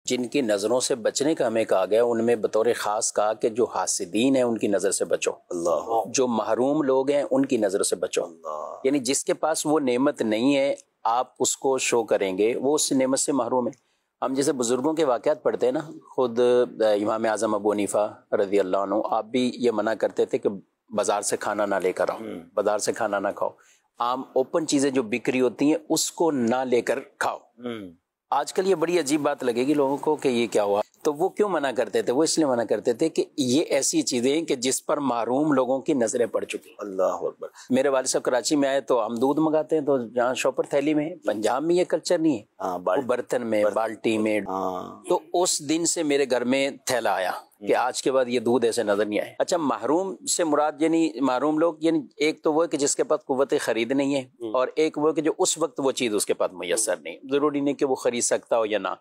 جن کی نظروں سے بچنے کا ہمیں کہا گیا، ان میں بطور خاص کہا کہ جو حاسدین ہیں ان کی نظر سے بچو، اللہ، جو محروم لوگ ہیں ان کی نظر سے بچو، اللہ، یعنی جس کے پاس وہ نعمت نہیں ہے آپ اس کو شو کریں گے وہ اس نعمت سے محروم ہے۔ ہم جیسے بزرگوں کے واقعات پڑھتے ہیں نا، خود امام اعظم ابو حنیفہ رضی اللہ عنہ آپ بھی یہ منع کرتے تھے کہ بازار سے کھانا نہ لے کر آؤ، بازار سے کھانا نہ کھاؤ، عام اوپن چیزیں جو بکری ہوتی ہیں اس کو نہ لے کر کھاؤ۔ آج کل یہ بڑی عجیب بات لگے گی لوگوں کو کہ یہ کیا ہوا، تو وہ کیوں منع کرتے تھے؟ وہ اس لیے منع کرتے تھے کہ یہ ایسی چیزیں ہیں کہ جس پر محروم لوگوں کی نظریں پڑ چکی۔ اللہ اکبر۔ میرے والد صاحب کراچی میں آئے تو ہم دودھ منگاتے ہیں تو جہاں شاپر تھیلی میں ہے، پنجاب میں یہ کلچر نہیں ہے، وہ برتن میں، بالٹی میں۔ تو اس دن سے میرے گھر میں تھیلا آیا کہ آج کے بعد یہ دودھ ایسے نظر نہیں آئے۔ اچھا، محروم سے مراد یعنی محروم لوگ یعنی ایک تو وہ ہے کہ جس کے پاس قوت خرید نہیں ہے، اور ایک وہ ہے کہ جو اس وقت وہ چیز اس کے پاس میسر نہیں، ضروری نہیں کہ وہ خرید سکتا ہو یا نہ،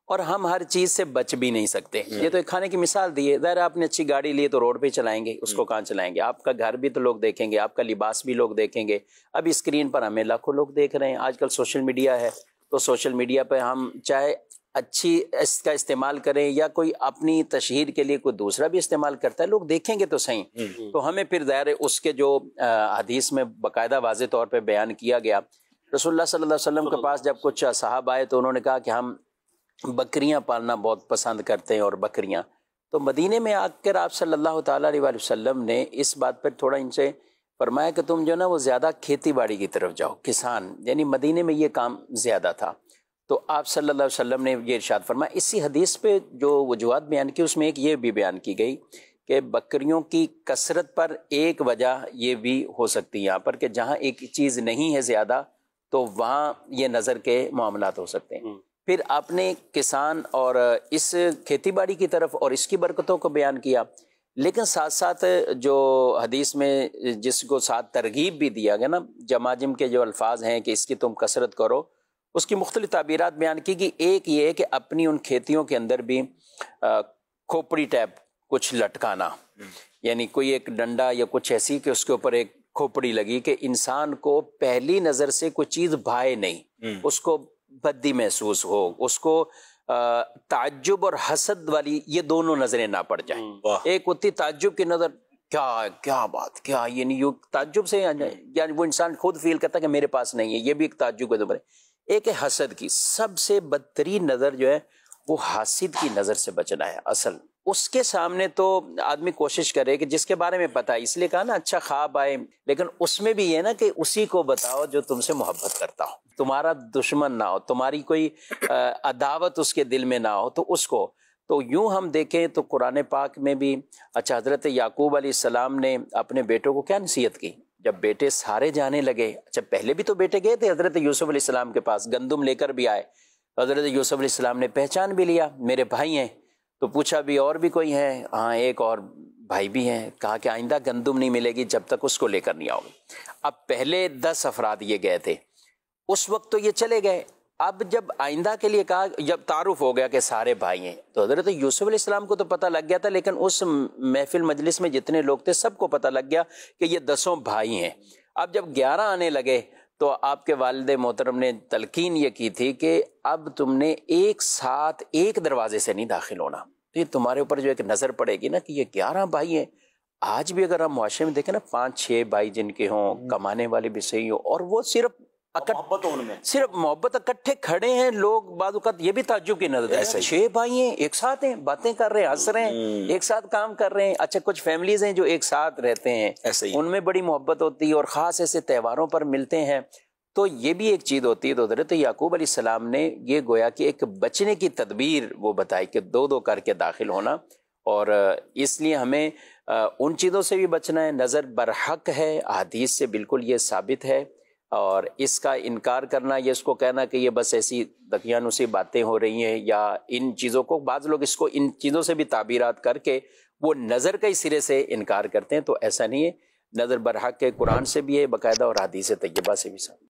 اور ہم ہر چیز سے بچ بھی نہیں سکتے۔ یہ تو ایک کھانے کی مثال دی ہے، ظاہر آپ نے اچھی گاڑی لی تو روڈ پہ چلائیں گے، اس کو کہاں چلائیں گے؟ آپ کا گھر بھی تو لوگ دیکھیں گے، آپ کا لباس بھی لوگ دیکھیں گے۔ اب اسکرین پر ہمیں لاکھوں لوگ دیکھ رہے ہیں، آج کل سوشل میڈیا ہے، تو سوشل میڈیا پہ ہم چاہے اچھی اس کا استعمال کریں یا کوئی اپنی تشہیر کے لیے کوئی دوسرا بھی استعمال کرتا ہے، لوگ دیکھیں گے تو صحیح۔ تو ہمیں پھر ظاہر ہے اس کے جو حدیث میں باقاعدہ واضح طور پہ بیان کیا گیا، رسول اللہ صلی اللہ علیہ وسلم کے پاس جب کچھ صحابہ آئے تو انہوں نے کہا کہ ہم بکریاں پالنا بہت پسند کرتے ہیں، اور بکریاں، تو مدینے میں آ کر آپ صلی اللہ تعالیٰ علیہ وسلم نے اس بات پر تھوڑا ان سے فرمایا کہ تم جو نا وہ زیادہ کھیتی باڑی کی طرف جاؤ، کسان، یعنی مدینے میں یہ کام زیادہ تھا۔ تو آپ صلی اللہ علیہ وسلم نے یہ ارشاد فرمایا۔ اسی حدیث پہ جو وجوہات بیان کی اس میں ایک یہ بھی بیان کی گئی کہ بکریوں کی کثرت پر ایک وجہ یہ بھی ہو سکتی ہے یہاں پر کہ جہاں ایک چیز نہیں ہے زیادہ تو وہاں یہ نظر کے معاملات ہو سکتے ہیں۔ پھر آپ نے کسان اور اس کھیتی باڑی کی طرف اور اس کی برکتوں کو بیان کیا، لیکن ساتھ ساتھ جو حدیث میں جس کو ساتھ ترغیب بھی دیا گیا نا، جماجم کے جو الفاظ ہیں کہ اس کی تم کثرت کرو، اس کی مختلف تعبیرات بیان کی گئی۔ ایک یہ ہے کہ اپنی ان کھیتیوں کے اندر بھی کھوپڑی ٹائپ کچھ لٹکانا، یعنی کوئی ایک ڈنڈا یا کچھ ایسی کہ اس کے اوپر ایک کھوپڑی لگی کہ انسان کو پہلی نظر سے کوئی چیز بھائے نہیں، اس کو بدی محسوس ہو، اس کو تعجب اور حسد والی یہ دونوں نظریں نہ پڑ جائیں۔ ایک ہوتی تعجب کی نظر، کیا بات، کیا، یعنی یہ تعجب سے یعنی وہ انسان خود فیل کرتا ہے کہ میرے پاس نہیں ہے، یہ بھی ایک تعجب کا نظر ہے۔ ایک ہے حسد کی، سب سے بدترین نظر جو ہے وہ حاسد کی نظر سے بچنا ہے۔ اصل اس کے سامنے تو آدمی کوشش کرے کہ جس کے بارے میں پتا ہے، اس لیے کہا نا اچھا خواب آئے، لیکن اس میں بھی یہ نا کہ اسی کو بتاؤ جو تم سے محبت کرتا ہو، تمہارا دشمن نہ ہو، تمہاری کوئی عداوت اس کے دل میں نہ ہو، تو اس کو تو یوں ہم دیکھیں تو قرآن پاک میں بھی اچھا حضرت یعقوب علیہ السلام نے اپنے بیٹوں کو کیا نصیحت کی جب بیٹے سارے جانے لگے؟ اچھا پہلے بھی تو بیٹے گئے تھے حضرت یوسف علیہ السلام کے پاس، گندم لے کر بھی آئے، حضرت یوسف علیہ السلام نے پہچان بھی لیا میرے بھائی ہیں، تو پوچھا بھی اور بھی کوئی ہے؟ ہاں ایک اور بھائی بھی ہیں۔ کہا کہ آئندہ گندم نہیں ملے گی جب تک اس کو لے کر نہیں آؤ گے۔ اب پہلے 10 افراد یہ گئے تھے، اس وقت تو یہ چلے گئے، اب جب آئندہ کے لیے کہا، جب تعارف ہو گیا کہ سارے بھائی ہیں، تو حضرت یوسف علیہ السلام کو تو پتہ لگ گیا تھا، لیکن اس محفل مجلس میں جتنے لوگ تھے سب کو پتہ لگ گیا کہ یہ 10 بھائی ہیں۔ اب جب 11 آنے لگے تو آپ کے والد محترم نے تلقین یہ کی تھی کہ اب تم نے ایک ساتھ ایک دروازے سے نہیں داخل ہونا، تو یہ تمہارے اوپر جو ایک نظر پڑے گی نا کہ یہ 11 بھائی ہیں۔ آج بھی اگر ہم معاشرے میں دیکھیں نا 5-6 بھائی جن کے ہوں، کمانے والے بھی صحیح ہوں، اور وہ صرف محبت اکٹھے کھڑے ہیں، لوگ بعض اوقات یہ بھی تعجب کی نظر ہے، 6 بھائی ہیں ایک ساتھ ہیں، باتیں کر رہے ہیں، ہنس رہے ہیں، ایک ساتھ کام کر رہے ہیں۔ اچھا کچھ فیملیز ہیں جو ایک ساتھ رہتے ہیں، ان میں بڑی محبت ہوتی ہے اور خاص ایسے تہواروں پر ملتے ہیں، تو یہ بھی ایک چیز ہوتی ہے۔ تو حضرت یعقوب علیہ السلام نے یہ گویا کہ ایک بچنے کی تدبیر وہ بتائی کہ 2 کر کے داخل ہونا، اور اس لیے ہمیں ان چیزوں سے بھی بچنا ہے۔ نظر برحق ہے، حدیث سے بالکل یہ ثابت ہے، اور اس کا انکار کرنا، یہ اس کو کہنا کہ یہ بس ایسی دقیانوسی باتیں ہو رہی ہیں، یا ان چیزوں کو بعض لوگ اس کو ان چیزوں سے بھی تعبیرات کر کے وہ نظر کا ہی سرے سے انکار کرتے ہیں، تو ایسا نہیں ہے۔ نظر برحق کے قرآن سے بھی ہے باقاعدہ، اور حدیث طیبہ سے بھی ثابت۔